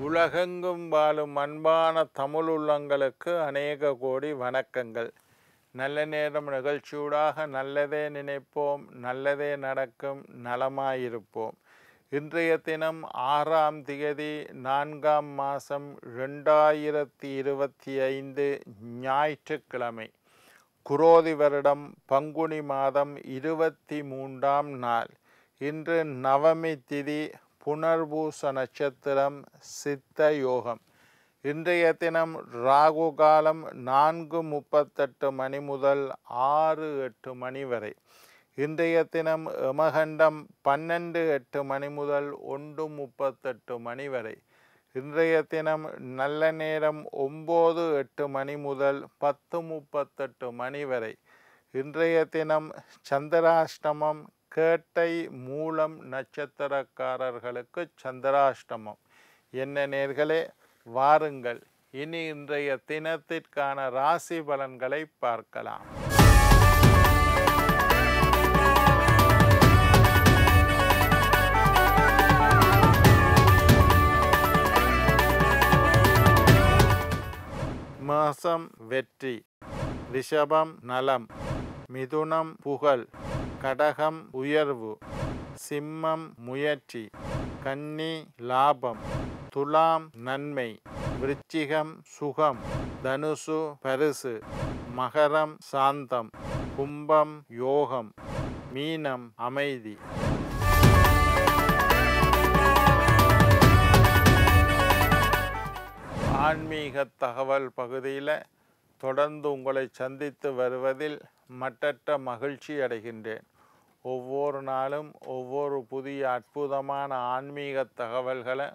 உலகெங்கும் வாழும் அன்பான தமிழ் உள்ளங்களுக்கு அநேக கோடி வணக்கங்கள். நல்ல நேரம் நிகழ்ச்சியூடாக நல்லதே நினைப்போம், நல்லதே நடக்கும், நலமாயிருப்போம். இன்றைய தினம் 6ஆம் திகதி 4ஆம் மாதம் 2025 ஞாயிற்றுக்கிழமை. குரோதி வருடம் பங்குனி மாதம் 23ஆம் நாள். இன்று நவமி திதி, புனர்பூச நட்சத்திரம், சித்த யோகம். இன்றைய தினம் ராகு காலம் 4:38 மணி முதல் 6:08 மணி வரை. இன்றைய தினம் யமகண்டம் 12:08 மணி முதல் 1:38 மணி வரை. இன்றைய தினம் நல்ல நேரம் 9:08 மணி முதல் 10:38 மணி வரை. இன்றைய தினம் சந்திராஷ்டமம். கேட்டை மூலம் நட்சத்திரக்காரர்களுக்கு சந்திராஷ்டமம். என்ன நேர்களே, வாருங்கள் இனி இன்றைய தினத்திற்கான ராசி பலன்களை பார்க்கலாம். மேஷம் வெற்றி, ரிஷபம் நலம், மிதுனம் புகழ், கடகம் உயர்வு, சிம்மம் முயற்சி, கன்னி லாபம், துலாம் நன்மை, விருச்சிகம் சுகம், தனுசு பரிசு, மகரம் சாந்தம், கும்பம் யோகம், மீனம் அமைதி. ஆன்மீக தகவல் பகுதியில் தொடர்ந்து உங்களை சந்தித்து வருவதில் மட்டற்ற மகிழ்ச்சி அடைகின்றேன். ஒவ்வொரு நாளும் ஒவ்வொரு புதிய அற்புதமான ஆன்மீக தகவல்களை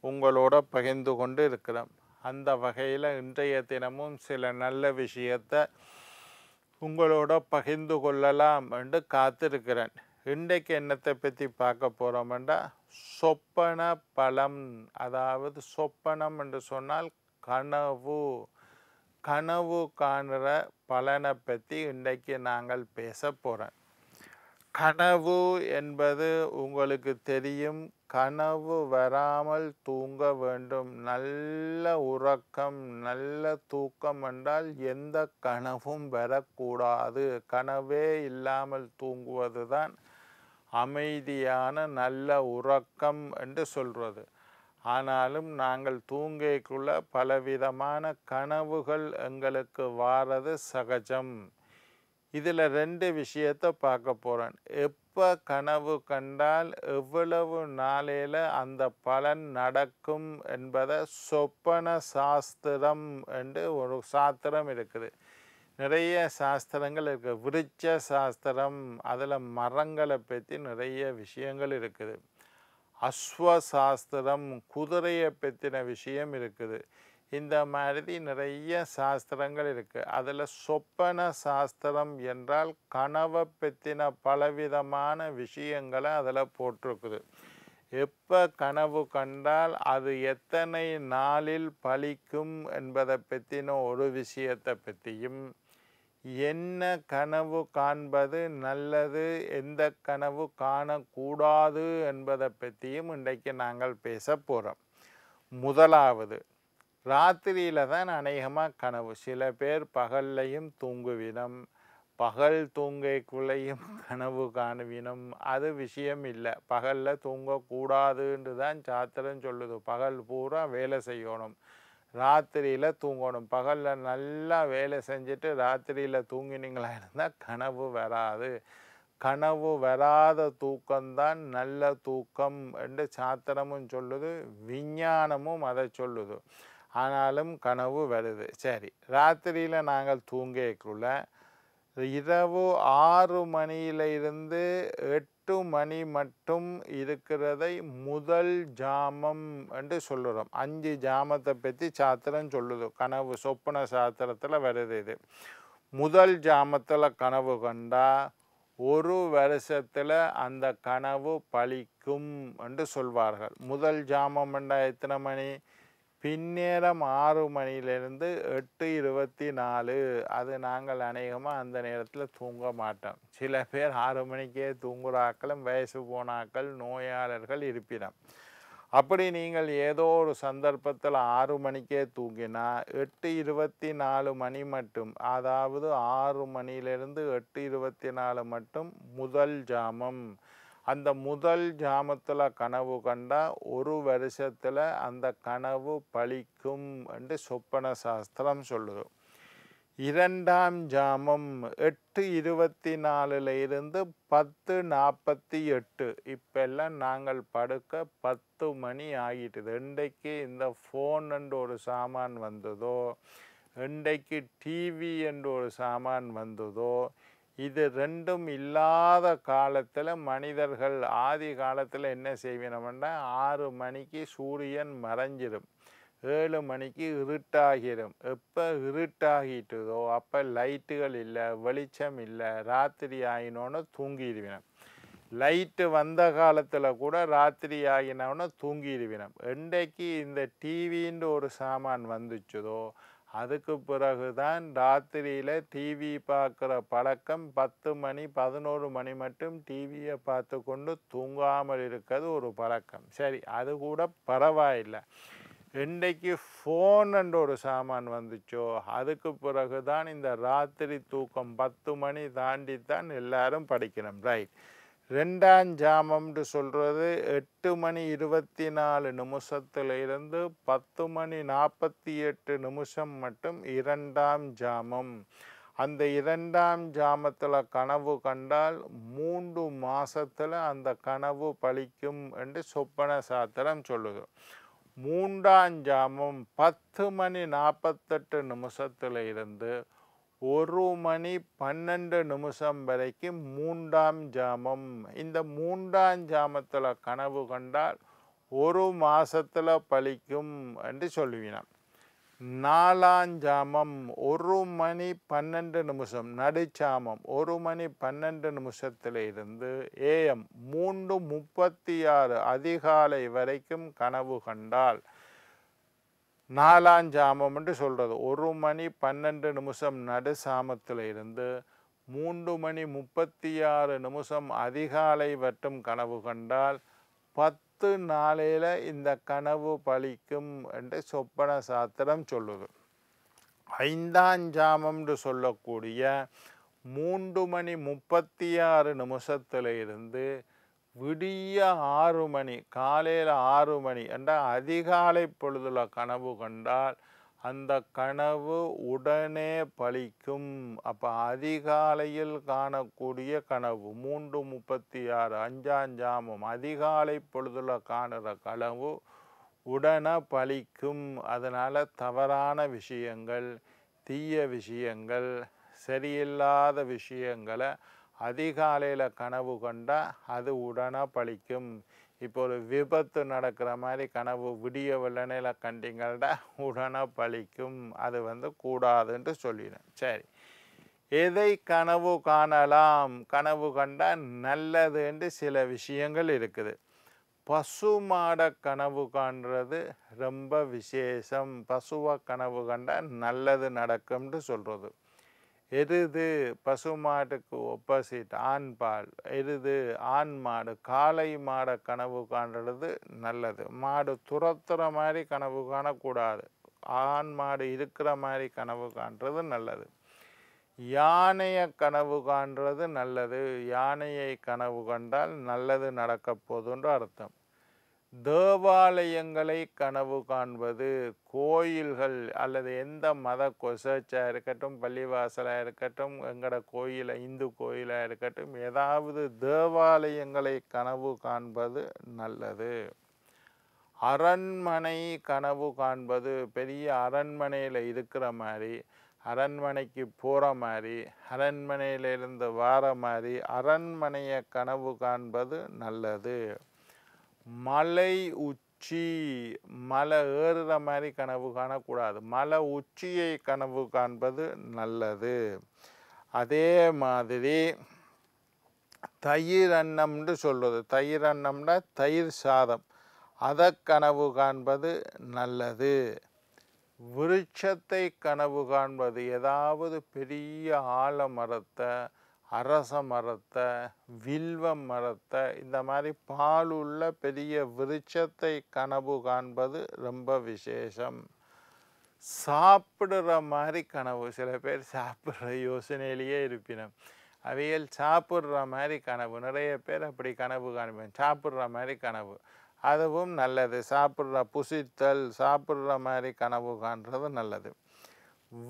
உங்களோட பகிர்ந்து கொண்டு இருக்கிறோம். அந்த வகையில் இன்றைய தினமும் சில நல்ல விஷயத்தை உங்களோட பகிர்ந்து கொள்ளலாம் என்று காத்திருக்கிறேன். இன்றைக்கு என்னத்தை பற்றி பார்க்க போகிறோம்னா, சொப்பன பலம். அதாவது சொப்பனம் என்று சொன்னால் கனவு காணுற பலனை பற்றி இன்றைக்கு நாங்கள் பேச போகிறோம். கனவு என்பது உங்களுக்கு தெரியும். கனவு வராமல் தூங்க வேண்டும். நல்ல உறக்கம், நல்ல தூக்கம் என்றால் எந்த கனவும் வரக்கூடாது. கனவே இல்லாமல் தூங்குவது தான் அமைதியான நல்ல உறக்கம் என்று சொல்கிறது. ஆனாலும் நாங்கள் தூங்கிக்குள்ள பலவிதமான கனவுகள் எங்களுக்கு வாரது சகஜம். இதில் 2 விஷயத்தை பார்க்க போகிறேன். எப்போ கனவு கண்டால் எவ்வளவு நாளையில் அந்த பலன் நடக்கும் என்பதை சொப்பன சாஸ்திரம் என்று ஒரு சாஸ்திரம் இருக்குது. நிறைய சாஸ்திரங்கள் இருக்குது. விருட்ச சாஸ்திரம், அதில் மரங்களை பற்றி நிறைய விஷயங்கள் இருக்குது. அஸ்வ சாஸ்திரம், குதிரையை பற்றின விஷயம் இருக்குது. இந்த மாதிரி நிறைய சாஸ்திரங்கள் இருக்குது. அதில் சொப்பன சாஸ்திரம் என்றால் கனவை பற்றின பலவிதமான விஷயங்களை அதில் போட்டிருக்குது. எப்போ கனவு கண்டால் அது எத்தனை நாளில் பலிக்கும் என்பதை பற்றின ஒரு விஷயத்தை பற்றியும், என்ன கனவு காண்பது நல்லது, எந்த கனவு காணக்கூடாது என்பதை பற்றியும் இன்றைக்கு நாங்கள் பேச போகிறோம். முதலாவது, ராத்திரியில் தான் அநேகமாக கனவு. சில பேர் பகல்லையும் தூங்குவினம், பகல் தூங்கக்குள்ளேயும் கனவு காணுவினம். அது விஷயம் இல்லை. பகலில் தூங்கக்கூடாதுன்னு தான் சாத்திரம் சொல்லுது. பகல் பூரா வேலை செய்யணும், ராத்திரியில் தூங்கணும். பகலில் நல்லா வேலை செஞ்சுட்டு ராத்திரியில் தூங்கினீங்களா இருந்தால் கனவு வராது. கனவு வராத தூக்கம்தான் நல்ல தூக்கம் என்று சாத்திரமும் சொல்லுது, விஞ்ஞானமும் அதை சொல்லுது. ஆனாலும் கனவு வருது. சரி, ராத்திரியில் நாங்கள் தூங்கக்குள்ள இரவு 6 மணியிலிருந்து 8 மணி மட்டும் இருக்கிறதை முதல் ஜாமம் என்று சொல்லுறோம். 5 ஜாமத்தை பற்றி சாத்திரம் சொல்லுது. கனவு சொப்பன சாஸ்திரத்தில் வருது. இது முதல் ஜாமத்தில் கனவு கண்டா 1 வருஷத்தில் அந்த கனவு பலிக்கும் என்று சொல்வார்கள். முதல் ஜாமம் என்றா எத்தனை மணி? பின்னேரம் 6 மணியிலிருந்து 8:24. அது நாங்கள் அநேகமாக அந்த நேரத்தில் தூங்க மாட்டோம். சில பேர் 6 மணிக்கே தூங்குறாக்களும் வயசு போனாக்கள் நோயாளர்கள் இருப்பினோம். அப்படி நீங்கள் ஏதோ ஒரு சந்தர்ப்பத்தில் 6 மணிக்கே தூங்கினா 8:24 மணி மட்டும், அதாவது 6 மணியிலிருந்து 8:24 மட்டும் முதல் ஜாமம். அந்த முதல் ஜாமத்தில் கனவு கண்டா ஒரு வருஷத்தில் அந்த கனவு பலிக்கும் என்று சொப்பன சாஸ்திரம் சொல்லுது. இரண்டாம் ஜாமம் 8:24 இருந்து 10:48. இப்பெல்லாம் நாங்கள் படுக்க 10 மணி ஆகிட்டுது. இன்றைக்கு இந்த ஃபோன் என்று ஒரு சாமான் வந்ததோ, இன்றைக்கு டிவி என்று ஒரு சாமான் வந்ததோ, இது ரெண்டும் இல்லாத காலத்தில் மனிதர்கள் ஆதி காலத்தில் என்ன செய்வினோம்னா 6 மணிக்கு சூரியன் மறைஞ்சிடும், 7 மணிக்கு இருட்டாகிடும். எப்போ இருட்டாகிட்டுதோ அப்போ லைட்டுகள் இல்லை, வெளிச்சம் இல்லை, ராத்திரி ஆகினோன்னு தூங்கிடுவினோம். லைட்டு வந்த காலத்தில் கூட ராத்திரி ஆகினோன்னு தூங்கிடுவினோம். இன்றைக்கு இந்த டிவின்னு ஒரு சாமான் வந்துச்சுதோ அதுக்கு பிறகு தான் ராத்திரியில் டிவி பார்க்குற பழக்கம். 10 மணி 11 மணி மட்டும் டிவியை பார்த்து கொண்டு தூங்காமல் இருக்கிறது ஒரு பழக்கம். சரி, அது கூட பரவாயில்லை. இன்றைக்கு ஃபோன் என்ற ஒரு சாமான் வந்துச்சோ அதுக்கு பிறகு தான் இந்த ராத்திரி தூக்கம் 10 மணி தாண்டி தான் எல்லாரும் படிக்கணும். ரைட். ரெண்டாம் ஜாமம்னு சொல்கிறது 8 மணி 24 நிமிஷத்துல இருந்து 10 மணி 48 நிமிஷம் மட்டும் இரண்டாம் ஜாமம். அந்த இரண்டாம் ஜாமத்தில் கனவு கண்டால் 3 மாசத்துல அந்த கனவு பலிக்கும் என்று சொப்பன சாஸ்திரம் சொல்லுது. மூன்றாம் ஜாமம் 10 மணி 48 நிமிஷத்துல இருந்து 1 மணி 12 நிமிஷம் வரைக்கும் மூன்றாம் ஜாமம். இந்த மூன்றாம் ஜாமத்தில் கனவு கண்டால் 1 மாசத்துல பலிக்கும் என்று சொல்லுவினான். நாலாம் ஜாமம் 1 மணி 12 நிமிஷம் நடுச்சாமம் 1 மணி 12 நிமிஷத்தில் இருந்து ஏஎம் 3:36 அதிகாலை வரைக்கும் கனவு கண்டால் நாலாம் ஜாமம் என்று சொல்கிறது. 1 மணி 12 நிமிஷம் நடுசாமத்தில் இருந்து 3 மணி 36 நிமிஷம் அதிகாலை வட்டும் கனவு கண்டால் 10 நாளையில் இந்த கனவு பலிக்கும் என்று சொப்பன சாஸ்திரம் சொல்லுது. ஐந்தாம் ஜாமம்னு சொல்லக்கூடிய 3 மணி 36 நிமிஷத்தில் இருந்து விடிய 6 மணி காலையில் 6 மணி என்ற அதிகாலை பொழுதுல கனவு கண்டால் அந்த கனவு உடனே பலிக்கும். அப்போ அதிகாலையில் காணக்கூடிய கனவு 3:36 அஞ்சாம் ஜாமம் அதிகாலை பொழுதுல காணுற கனவு உடனே பலிக்கும். அதனால் தவறான விஷயங்கள், தீய விஷயங்கள், சரியில்லாத விஷயங்களை அதிகாலையில் கனவு கண்டால் அது உடனே பலிக்கும். இப்போ ஒரு விபத்து நடக்கிற மாதிரி கனவு விடிய வெள்ளனையில் கண்டிங்கள்டா உடனே பலிக்கும். அது கூடாதுன்ட்டு சொல்லிடுறேன். சரி, எதை கனவு காணலாம்? கனவு கண்டால் நல்லது என்று சில விஷயங்கள் இருக்குது. பசு மாடை கனவு காண்றது ரொம்ப விசேஷம். பசுவை கனவு கண்டால் நல்லது நடக்கும்னு சொல்கிறது. எருது பசு மாட்டுக்கு ஒப்போசிட் ஆண் பால். எருது ஆண் மாடு. காளை மாடை கனவு காண்றது நல்லது. மாடு துரத்துற மாதிரி கனவு காணக்கூடாது. ஆண் மாடு இருக்கிற மாதிரி கனவு காண்றது நல்லது. யானையை கனவு காண்றது நல்லது. யானையை கனவு கண்டால் நல்லது நடக்க போதுன்ற அர்த்தம். தேவாலயங்களை கனவு காண்பது, கோயில்கள் அல்லது எந்த மத சர்ச்சாக இருக்கட்டும், பள்ளிவாசலாக இருக்கட்டும், எங்களோட கோயிலை இந்து கோயிலாக இருக்கட்டும், ஏதாவது தேவாலயங்களை கனவு காண்பது நல்லது. அரண்மனை கனவு காண்பது, பெரிய அரண்மனையில் இருக்கிற மாதிரி, அரண்மனைக்கு போகிற மாதிரி, அரண்மனையிலிருந்து வார மாதிரி அரண்மனையை கனவு காண்பது நல்லது. மலை உச்சி, மலை ஏறுற மாதிரி கனவு காணக்கூடாது. மலை உச்சியை கனவு காண்பது நல்லது. அதே மாதிரி தயிர் அன்னம்னு சொல்லுது. தயிர் அன்னம்னா தயிர் சாதம், அதை கனவு காண்பது நல்லது. விருட்சத்தை கனவு காண்பது, ஏதாவது பெரிய ஆலமரத்தை அரச மரத்தை, வில்வ மரத்தை, இந்த மாதிரி பாலுள்ள பெரிய விருட்சத்தை கனவு காண்பது ரொம்ப விசேஷம். சாப்பிடுற மாதிரி கனவு, சில பேர் சாப்பிட்ற யோசனையிலேயே இருப்பினும் அவைகள் சாப்பிட்ற மாதிரி கனவு, நிறைய பேர் அப்படி கனவு காண்பேன், சாப்பிட்ற மாதிரி கனவு, அதுவும் நல்லது. சாப்பிட்ற புசித்தல், சாப்பிட்ற மாதிரி கனவு காண்றது நல்லது.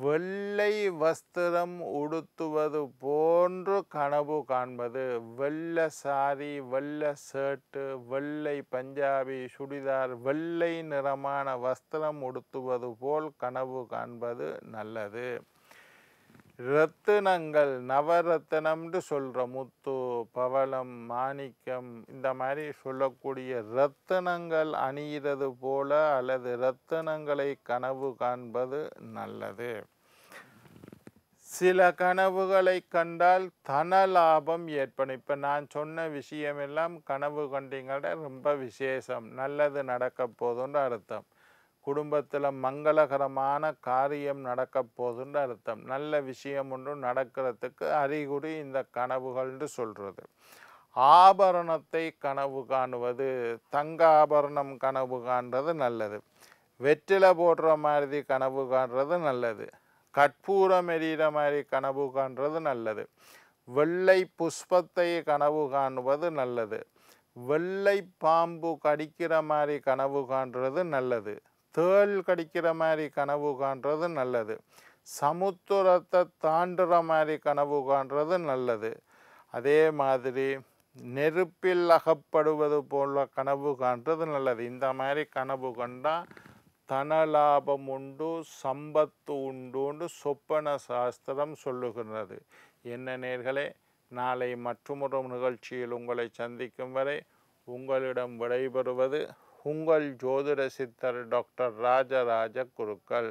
வெள்ளை வஸ்திரம் உடுத்துவது போன்று கனவு காண்பது, வெள்ளை சாரி, வெள்ளை ஷர்ட்டு, வெள்ளை பஞ்சாபி சுடிதார், வெள்ளை நிறமான வஸ்திரம் உடுத்துவது போல் கனவு காண்பது நல்லது. ரத்தினங்கள், நவரத்தினம்னு சொல்கிற முத்து, பவளம், மாணிக்கம், இந்த மாதிரி சொல்லக்கூடிய ரத்தினங்கள் அணிகிறது போல அல்லது ரத்தினங்களை கனவு காண்பது நல்லது. சில கனவுகளை கண்டால் தன லாபம் ஏற்படும். இப்போ நான் சொன்ன விஷயமெல்லாம் கனவு கண்டீங்கள ரொம்ப விசேஷம், நல்லது நடக்க போதுன்ற அர்த்தம். குடும்பத்தில் மங்களகரமான காரியம் நடக்க போதுன்ற அர்த்தம். நல்ல விஷயம் ஒன்று நடக்கிறதுக்கு அறிகுறி இந்த கனவுகள்னு சொல்கிறது. ஆபரணத்தை கனவு காணுவது, தங்க ஆபரணம் கனவு காண்றது நல்லது. வெற்றிலை போடுற மாதிரி கனவு காண்றது நல்லது. கற்பூரம் எரிகிற மாதிரி கனவு காண்றது நல்லது. வெள்ளை புஷ்பத்தை கனவு காணுவது நல்லது. வெள்ளை பாம்பு கடிக்கிற மாதிரி கனவு காண்றது நல்லது. தேள் கடிக்கிற மாதிரி கனவு காண்றது நல்லது. சமுத்திரத்தை தாண்டுற மாதிரி கனவு காண்றது நல்லது. அதே மாதிரி நெருப்பில் அகப்படுவது போல கனவு காண்றது நல்லது. இந்த மாதிரி கனவு கண்டால் தனலாபம் உண்டு, சம்பத்து உண்டு சொப்பன சாஸ்திரம் சொல்லுகிறது. என்ன நேர்களே, நாளை மற்றொரு நிகழ்ச்சியில் உங்களை சந்திக்கும் வரை உங்களிடம் விடைபெறுவது உங்கள் ஜோதிட சித்தர் டாக்டர் ராஜராஜ குருக்கள்.